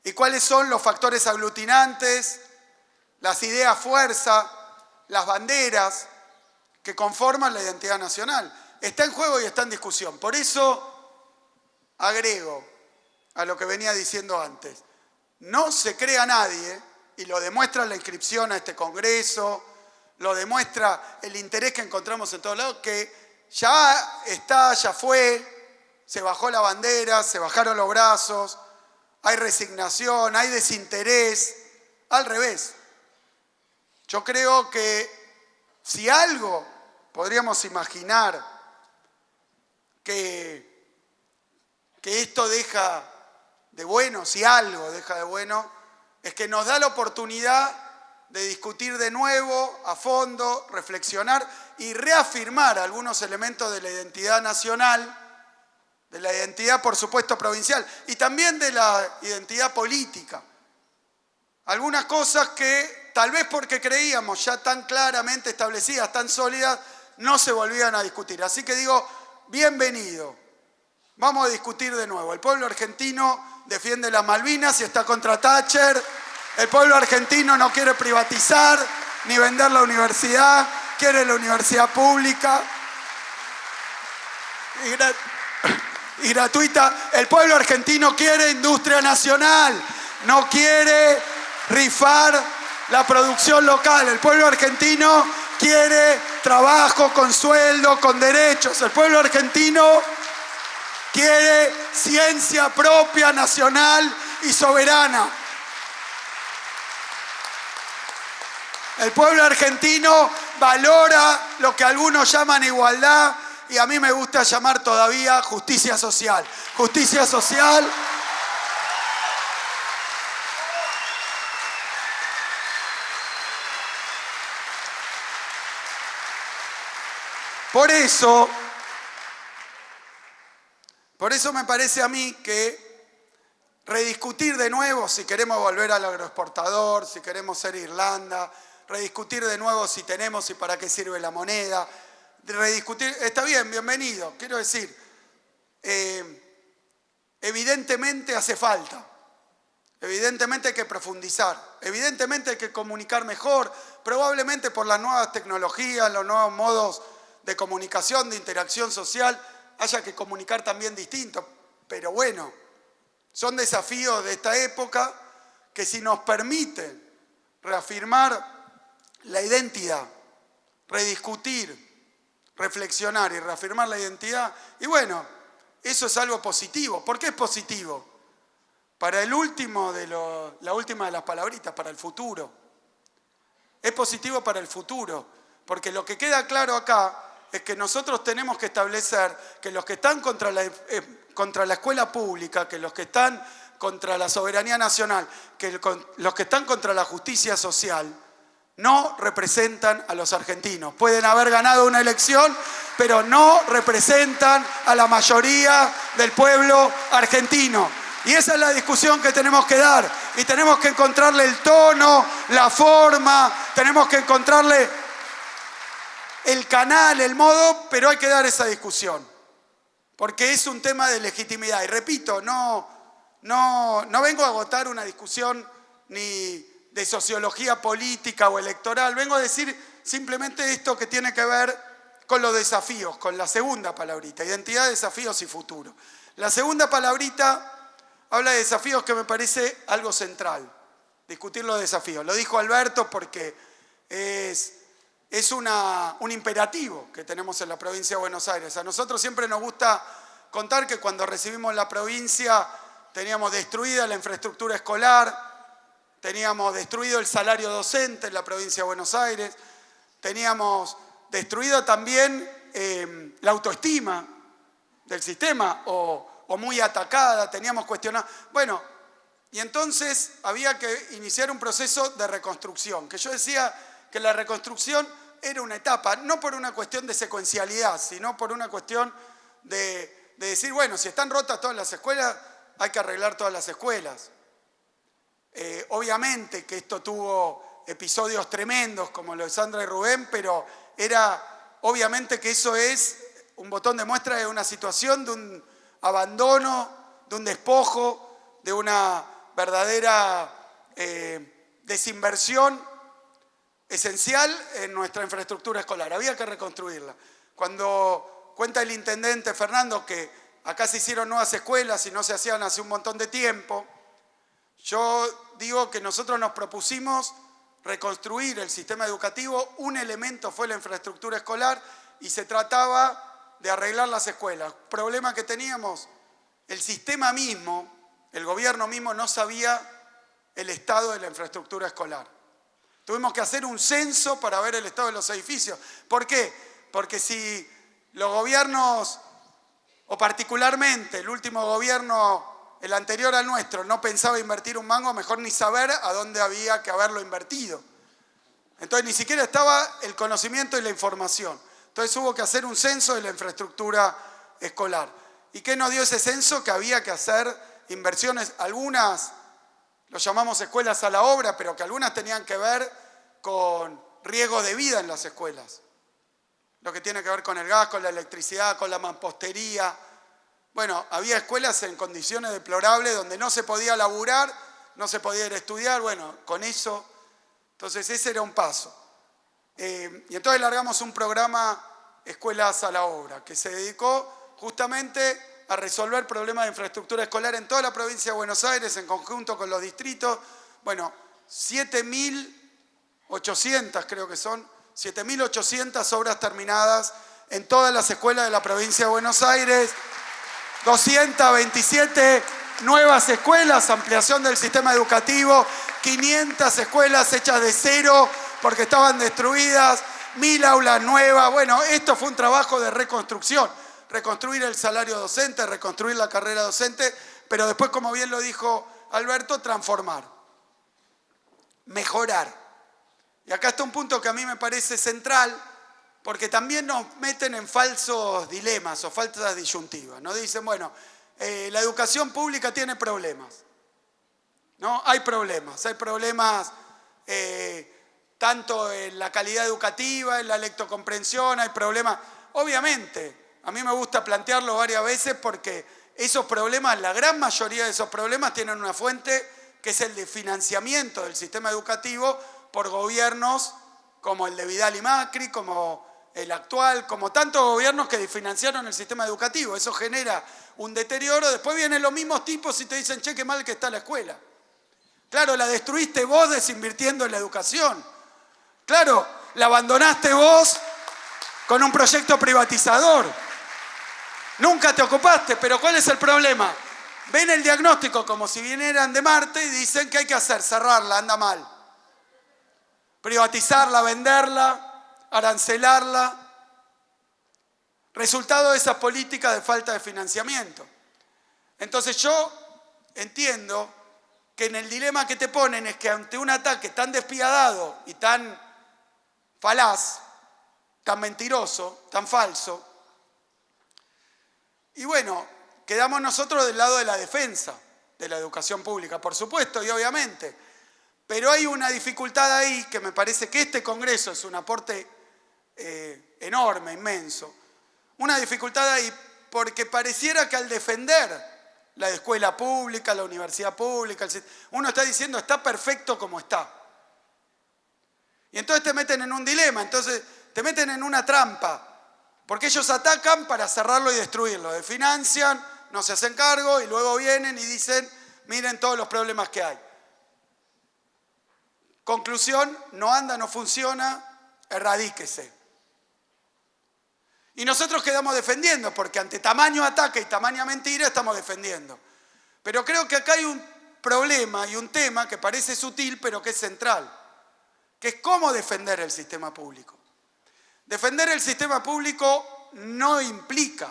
¿Y cuáles son los factores aglutinantes, las ideas fuerza las banderas que conforman la identidad nacional. Está en juego y está en discusión. Por eso agrego a lo que venía diciendo antes. No se crea nadie, y lo demuestra la inscripción a este congreso, lo demuestra el interés que encontramos en todos lados, que ya está, ya fue, se bajó la bandera, se bajaron los brazos, hay resignación, hay desinterés. Al revés. Yo creo que si algo podríamos imaginar que esto deja de bueno, si algo deja de bueno, es que nos da la oportunidad de discutir de nuevo, a fondo, reflexionar y reafirmar algunos elementos de la identidad nacional, de la identidad, por supuesto, provincial, y también de la identidad política. Algunas cosas que, tal vez porque creíamos ya tan claramente establecidas, tan sólidas, no se volvían a discutir. Así que digo, bienvenido. Vamos a discutir de nuevo. El pueblo argentino defiende las Malvinas y está contra Thatcher. El pueblo argentino no quiere privatizar ni vender la universidad, quiere la universidad pública y gratuita. El pueblo argentino quiere industria nacional, no quiere rifar la producción local. El pueblo argentino quiere trabajo con sueldo, con derechos. El pueblo argentino quiere ciencia propia, nacional y soberana. El pueblo argentino valora lo que algunos llaman igualdad y a mí me gusta llamar todavía justicia social. Justicia social. Por eso me parece a mí que rediscutir de nuevo si queremos volver al agroexportador, si queremos ser Irlanda, rediscutir de nuevo si tenemos y para qué sirve la moneda, rediscutir, está bien, bienvenido, quiero decir, evidentemente hace falta, evidentemente hay que profundizar, evidentemente hay que comunicar mejor, probablemente por las nuevas tecnologías, los nuevos modos de comunicación, de interacción social, haya que comunicar también distinto. Pero bueno, son desafíos de esta época que si nos permiten reafirmar la identidad, rediscutir, reflexionar y reafirmar la identidad, y bueno, eso es algo positivo. ¿Por qué es positivo? Para la última de las palabritas, para el futuro. Es positivo para el futuro, porque lo que queda claro acá es que nosotros tenemos que establecer que los que están contra la escuela pública, que los que están contra la soberanía nacional, que los que están contra la justicia social, no representan a los argentinos. Pueden haber ganado una elección, pero no representan a la mayoría del pueblo argentino. Y esa es la discusión que tenemos que dar. Y tenemos que encontrarle el tono, la forma, tenemos que encontrarle el canal, el modo, pero hay que dar esa discusión. Porque es un tema de legitimidad. Y repito, no vengo a agotar una discusión ni de sociología política o electoral. Vengo a decir simplemente esto que tiene que ver con los desafíos, con la segunda palabrita, identidad, desafíos y futuro. La segunda palabrita habla de desafíos que me parece algo central, discutir los desafíos. Lo dijo Alberto porque es un imperativo que tenemos en la provincia de Buenos Aires. A nosotros siempre nos gusta contar que cuando recibimos la provincia teníamos destruida la infraestructura escolar, teníamos destruido el salario docente en la provincia de Buenos Aires, teníamos destruido también la autoestima del sistema o muy atacada, teníamos cuestionado. Bueno, y entonces había que iniciar un proceso de reconstrucción, que yo decía que la reconstrucción era una etapa, no por una cuestión de secuencialidad, sino por una cuestión de decir, bueno, si están rotas todas las escuelas, hay que arreglar todas las escuelas. Obviamente que esto tuvo episodios tremendos como lo de Sandra y Rubén, pero obviamente que eso es un botón de muestra de una situación de un abandono, de un despojo, de una verdadera desinversión esencial en nuestra infraestructura escolar. Había que reconstruirla. Cuando cuenta el intendente Fernando que acá se hicieron nuevas escuelas y no se hacían hace un montón de tiempo, yo digo que nosotros nos propusimos reconstruir el sistema educativo. Un elemento fue la infraestructura escolar y se trataba de arreglar las escuelas. Problema que teníamos, el sistema mismo, el gobierno mismo no sabía el estado de la infraestructura escolar. Tuvimos que hacer un censo para ver el estado de los edificios. ¿Por qué? Porque si los gobiernos, o particularmente el último gobierno, el anterior al nuestro, no pensaba invertir un mango, mejor ni saber a dónde había que haberlo invertido. Entonces ni siquiera estaba el conocimiento y la información. Entonces hubo que hacer un censo de la infraestructura escolar. ¿Y qué nos dio ese censo? Que había que hacer inversiones, algunas lo llamamos escuelas a la obra, pero que algunas tenían que ver con riesgo de vida en las escuelas. Lo que tiene que ver con el gas, con la electricidad, con la mampostería. Bueno, había escuelas en condiciones deplorables donde no se podía laburar, no se podía ir a estudiar. Bueno, con eso, entonces ese era un paso. Y entonces largamos un programa Escuelas a la Obra, que se dedicó justamente a resolver problemas de infraestructura escolar en toda la provincia de Buenos Aires, en conjunto con los distritos. Bueno, 7.800 creo que son, 7.800 obras terminadas en todas las escuelas de la provincia de Buenos Aires, 227 nuevas escuelas, ampliación del sistema educativo, 500 escuelas hechas de cero porque estaban destruidas, 1.000 aulas nuevas. Bueno, esto fue un trabajo de reconstrucción. Reconstruir el salario docente, reconstruir la carrera docente, pero después, como bien lo dijo Alberto, transformar, mejorar. Y acá está un punto que a mí me parece central, porque también nos meten en falsos dilemas o falsas disyuntivas. Nos dicen, bueno, la educación pública tiene problemas. ¿No? Hay problemas tanto en la calidad educativa, en la lectocomprensión, hay problemas, obviamente. A mí me gusta plantearlo varias veces porque esos problemas, la gran mayoría de esos problemas tienen una fuente que es el de financiamiento del sistema educativo por gobiernos como el de Vidal y Macri, como el actual, como tantos gobiernos que desfinanciaron el sistema educativo. Eso genera un deterioro. Después vienen los mismos tipos y te dicen, che, qué mal que está la escuela. Claro, la destruiste vos desinvirtiendo en la educación. Claro, la abandonaste vos con un proyecto privatizador. Nunca te ocupaste, pero ¿cuál es el problema? Ven el diagnóstico como si vinieran de Marte y dicen que hay que hacer, cerrarla, anda mal. Privatizarla, venderla, arancelarla. Resultado de esa política de falta de financiamiento. Entonces yo entiendo que en el dilema que te ponen es que ante un ataque tan despiadado y tan falaz, tan mentiroso, tan falso, y bueno, quedamos nosotros del lado de la defensa de la educación pública, por supuesto y obviamente. Pero hay una dificultad ahí que me parece que este Congreso es un aporte enorme, inmenso. Una dificultad ahí porque pareciera que al defender la escuela pública, la universidad pública, uno está diciendo está perfecto como está. Y entonces te meten en un dilema, entonces te meten en una trampa. Porque ellos atacan para cerrarlo y destruirlo. Desfinancian, no se hacen cargo y luego vienen y dicen, miren todos los problemas que hay. Conclusión, no anda, no funciona, erradíquese. Y nosotros quedamos defendiendo, porque ante tamaño ataque y tamaña mentira estamos defendiendo. Pero creo que acá hay un problema y un tema que parece sutil, pero que es central, que es cómo defender el sistema público. Defender el sistema público no implica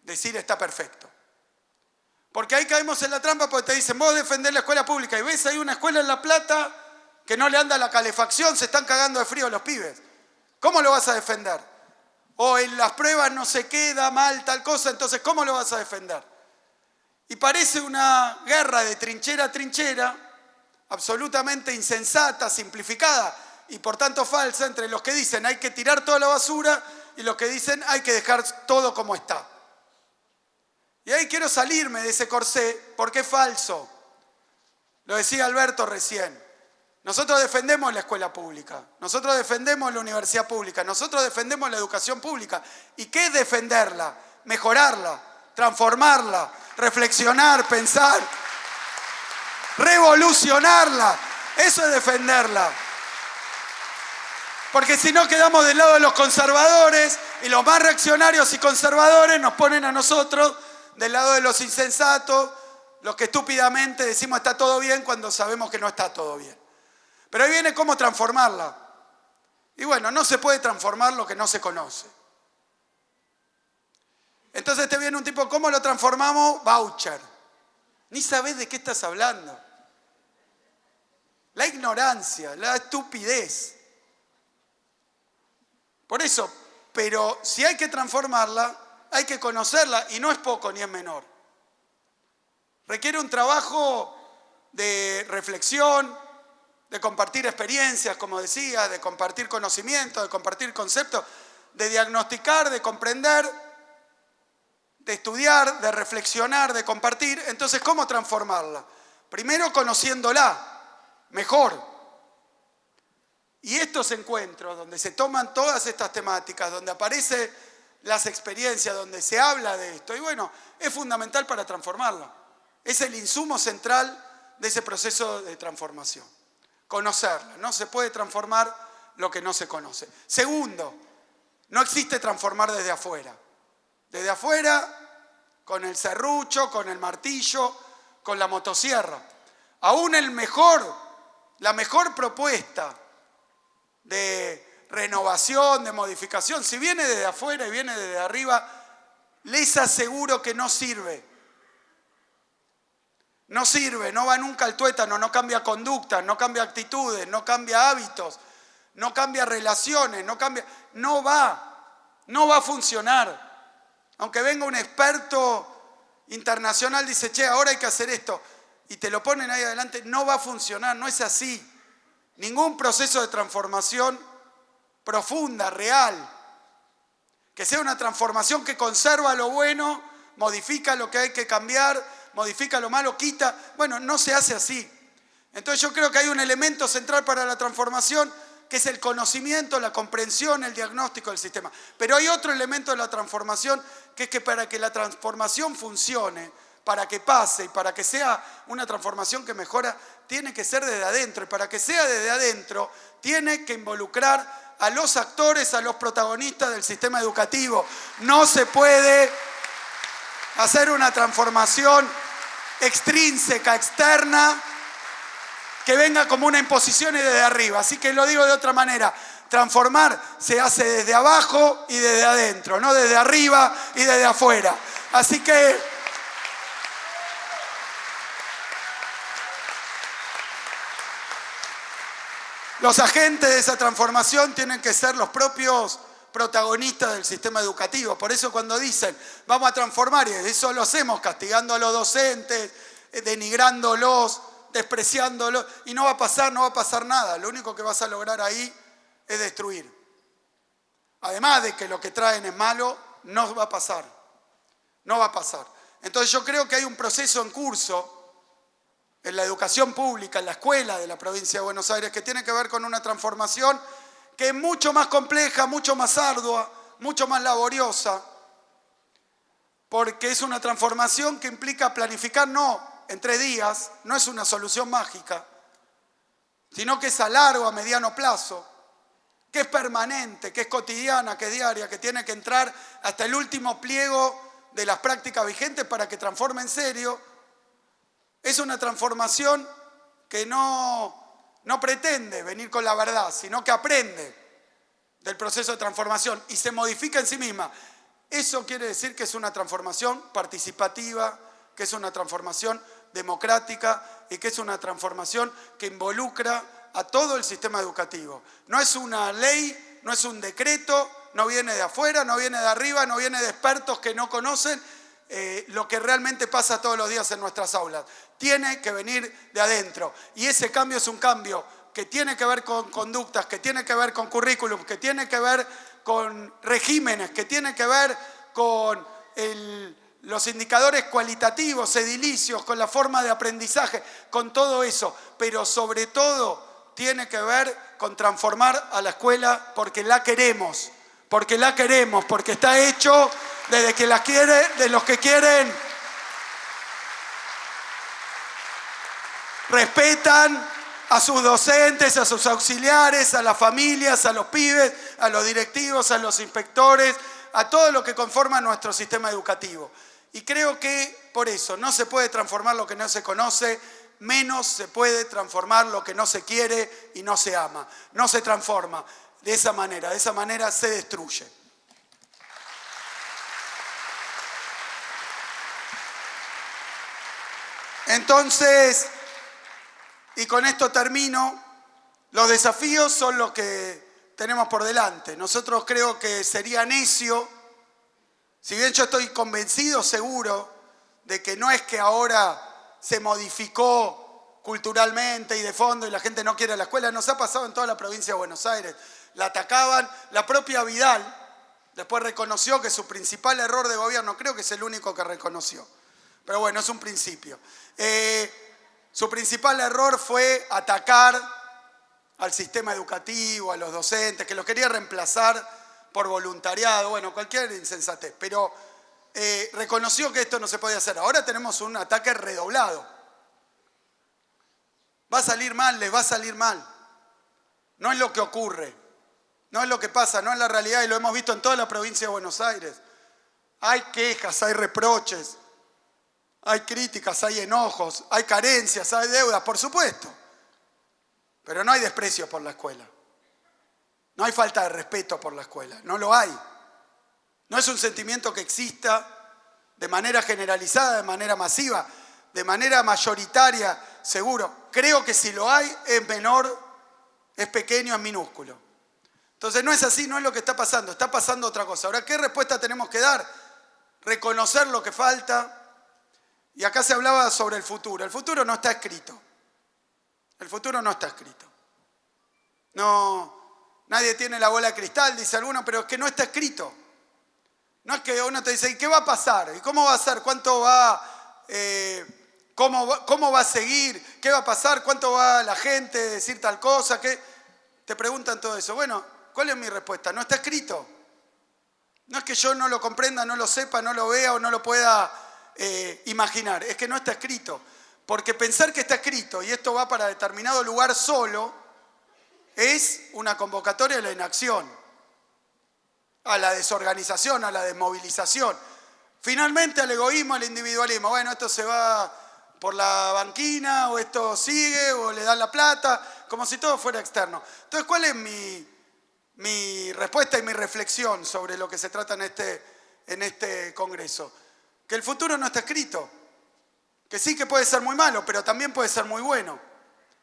decir está perfecto. Porque ahí caemos en la trampa porque te dicen, vos defendés la escuela pública y ves ahí una escuela en La Plata que no le anda la calefacción, se están cagando de frío los pibes. ¿Cómo lo vas a defender? O en las pruebas no se queda mal tal cosa, entonces ¿cómo lo vas a defender? Y parece una guerra de trinchera a trinchera, absolutamente insensata, simplificada, y por tanto falsa entre los que dicen hay que tirar toda la basura y los que dicen hay que dejar todo como está. Y ahí quiero salirme de ese corsé porque es falso. Lo decía Alberto recién. Nosotros defendemos la escuela pública, nosotros defendemos la universidad pública, nosotros defendemos la educación pública. ¿Y qué es defenderla? Mejorarla, transformarla, reflexionar, pensar, revolucionarla. Eso es defenderla. Porque si no quedamos del lado de los conservadores y los más reaccionarios y conservadores nos ponen a nosotros del lado de los insensatos, los que estúpidamente decimos está todo bien cuando sabemos que no está todo bien. Pero ahí viene cómo transformarla. Y bueno, no se puede transformar lo que no se conoce. Entonces te viene un tipo, ¿cómo lo transformamos? Voucher. Ni sabés de qué estás hablando. La ignorancia, la estupidez. Por eso, pero si hay que transformarla, hay que conocerla y no es poco ni es menor. Requiere un trabajo de reflexión, de compartir experiencias, como decía, de compartir conocimientos, de compartir conceptos, de diagnosticar, de comprender, de estudiar, de reflexionar, de compartir. Entonces, ¿cómo transformarla? Primero conociéndola mejor. Y estos encuentros donde se toman todas estas temáticas, donde aparecen las experiencias, donde se habla de esto, y bueno, es fundamental para transformarla. Es el insumo central de ese proceso de transformación. Conocerla. No se puede transformar lo que no se conoce. Segundo, no existe transformar desde afuera. Desde afuera, con el serrucho, con el martillo, con la motosierra. Aún la mejor propuesta de renovación, de modificación, si viene desde afuera y viene desde arriba, les aseguro que no sirve. No sirve, no va nunca al tuétano, no cambia conductas, no cambia actitudes, no cambia hábitos, no cambia relaciones, no va a funcionar. Aunque venga un experto internacional, dice, che, ahora hay que hacer esto, y te lo ponen ahí adelante, no va a funcionar, no es así. Ningún proceso de transformación profunda, real, que sea una transformación que conserva lo bueno, modifica lo que hay que cambiar, modifica lo malo, quita. Bueno, no se hace así. Entonces yo creo que hay un elemento central para la transformación que es el conocimiento, la comprensión, el diagnóstico del sistema. Pero hay otro elemento de la transformación que es que para que la transformación funcione, para que pase y para que sea una transformación que mejora, tiene que ser desde adentro. Y para que sea desde adentro, tiene que involucrar a los actores, a los protagonistas del sistema educativo. No se puede hacer una transformación extrínseca, externa, que venga como una imposición y desde arriba. Así que lo digo de otra manera. Transformar se hace desde abajo y desde adentro, no desde arriba y desde afuera. Así que los agentes de esa transformación tienen que ser los propios protagonistas del sistema educativo. Por eso cuando dicen, vamos a transformar, y eso lo hacemos castigando a los docentes, denigrándolos, despreciándolos, y no va a pasar nada. Lo único que vas a lograr ahí es destruir. Además de que lo que traen es malo, no va a pasar. No va a pasar. Entonces yo creo que hay un proceso en curso en la educación pública, en la escuela de la provincia de Buenos Aires, que tiene que ver con una transformación que es mucho más compleja, mucho más ardua, mucho más laboriosa, porque es una transformación que implica planificar no en 3 días, no es una solución mágica, sino que es a largo, a mediano plazo, que es permanente, que es cotidiana, que es diaria, que tiene que entrar hasta el último pliego de las prácticas vigentes para que transforme en serio. Es una transformación que no pretende venir con la verdad, sino que aprende del proceso de transformación y se modifica en sí misma. Eso quiere decir que es una transformación participativa, que es una transformación democrática y que es una transformación que involucra a todo el sistema educativo. No es una ley, no es un decreto, no viene de afuera, no viene de arriba, no viene de expertos que no conocen lo que realmente pasa todos los días en nuestras aulas. Tiene que venir de adentro. Y ese cambio es un cambio que tiene que ver con conductas, que tiene que ver con currículum, que tiene que ver con regímenes, que tiene que ver con los indicadores cualitativos, edilicios, con la forma de aprendizaje, con todo eso. Pero sobre todo tiene que ver con transformar a la escuela porque la queremos, porque está hecho desde que la quiere, de los que quieren, respetan a sus docentes, a sus auxiliares, a las familias, a los pibes, a los directivos, a los inspectores, a todo lo que conforma nuestro sistema educativo. Y creo que por eso no se puede transformar lo que no se conoce, menos se puede transformar lo que no se quiere y no se ama. No se transforma de esa manera se destruye. Entonces, y con esto termino, los desafíos son los que tenemos por delante. Nosotros creo que sería necio, si bien yo estoy convencido, seguro, de que no es que ahora se modificó culturalmente y de fondo y la gente no quiere la escuela, nos ha pasado en toda la provincia de Buenos Aires. La atacaban, la propia Vidal después reconoció que su principal error de gobierno, creo que es el único que reconoció, pero bueno, es un principio. Su principal error fue atacar al sistema educativo, a los docentes, que los quería reemplazar por voluntariado, bueno, cualquier insensatez, pero reconoció que esto no se podía hacer. Ahora tenemos un ataque redoblado. Va a salir mal, les va a salir mal. No es lo que ocurre, no es lo que pasa, no es la realidad, y lo hemos visto en toda la provincia de Buenos Aires. Hay quejas, hay reproches, hay críticas, hay enojos, hay carencias, hay deudas, por supuesto. Pero no hay desprecio por la escuela. No hay falta de respeto por la escuela, no lo hay. No es un sentimiento que exista de manera generalizada, de manera masiva, de manera mayoritaria, seguro. Creo que si lo hay, es menor, es pequeño, es minúsculo. Entonces no es así, no es lo que está pasando otra cosa. Ahora, ¿qué respuesta tenemos que dar? Reconocer lo que falta. Y acá se hablaba sobre el futuro. El futuro no está escrito. El futuro no está escrito. No, nadie tiene la bola de cristal, dice alguno, pero es que no está escrito. No es que uno te dice, ¿y qué va a pasar? ¿Y cómo va a ser? ¿Cuánto va? ¿Cómo va a seguir? ¿Qué va a pasar? ¿Cuánto va la gente a decir tal cosa? ¿Qué? Te preguntan todo eso. Bueno, ¿cuál es mi respuesta? No está escrito. No es que yo no lo comprenda, no lo sepa, no lo vea o no lo pueda imaginar. Es que no está escrito. Porque pensar que está escrito y esto va para determinado lugar solo es una convocatoria a la inacción, a la desorganización, a la desmovilización. Finalmente al egoísmo, al individualismo. Bueno, esto se va por la banquina, o esto sigue, o le dan la plata, como si todo fuera externo. Entonces, ¿cuál es mi respuesta y mi reflexión sobre lo que se trata en este congreso? Que el futuro no está escrito. Que sí que puede ser muy malo, pero también puede ser muy bueno.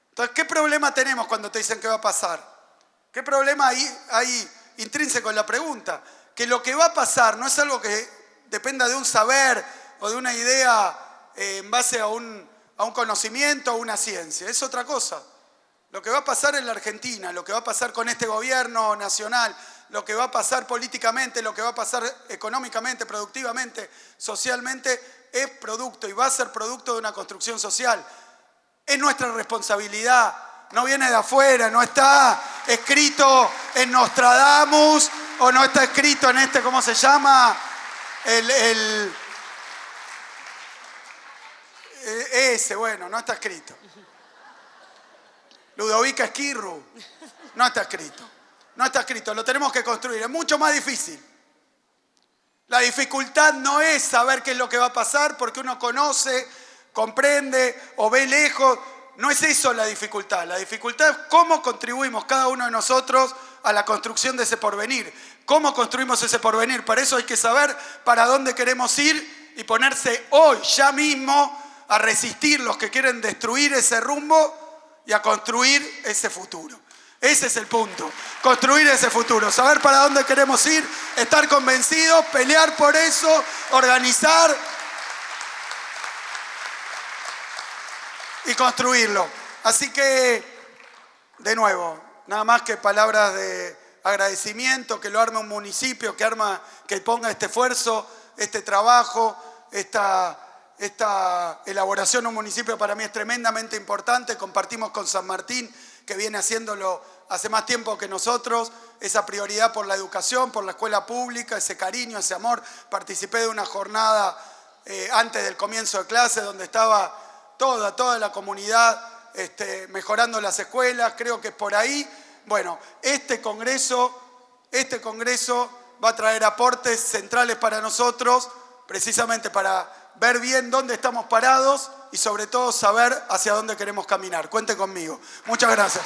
Entonces, ¿qué problema tenemos cuando te dicen qué va a pasar? ¿Qué problema hay intrínseco en la pregunta? Que lo que va a pasar no es algo que dependa de un saber o de una idea en base a un conocimiento o una ciencia. Es otra cosa. Lo que va a pasar en la Argentina, lo que va a pasar con este gobierno nacional, lo que va a pasar políticamente, lo que va a pasar económicamente, productivamente, socialmente, es producto y va a ser producto de una construcción social. Es nuestra responsabilidad, no viene de afuera, no está escrito en Nostradamus o no está escrito en ¿cómo se llama? Bueno, no está escrito. Ludovica Esquirru, no está escrito. No está escrito, lo tenemos que construir, es mucho más difícil. La dificultad no es saber qué es lo que va a pasar porque uno conoce, comprende o ve lejos. No es eso la dificultad. La dificultad es cómo contribuimos cada uno de nosotros a la construcción de ese porvenir. ¿Cómo construimos ese porvenir? Para eso hay que saber para dónde queremos ir y ponerse hoy, ya mismo, a resistir los que quieren destruir ese rumbo y a construir ese futuro. Ese es el punto, construir ese futuro, saber para dónde queremos ir, estar convencidos, pelear por eso, organizar y construirlo. Así que, de nuevo, nada más que palabras de agradecimiento, que lo arme un municipio, que ponga este esfuerzo, este trabajo, esta elaboración en un municipio para mí es tremendamente importante. Compartimos con San Martín, que viene haciéndolo hace más tiempo que nosotros, esa prioridad por la educación, por la escuela pública, ese cariño, ese amor. Participé de una jornada antes del comienzo de clase donde estaba toda la comunidad mejorando las escuelas. Creo que por ahí, bueno, este congreso va a traer aportes centrales para nosotros, precisamente para ver bien dónde estamos parados y sobre todo saber hacia dónde queremos caminar. Cuente conmigo. Muchas gracias.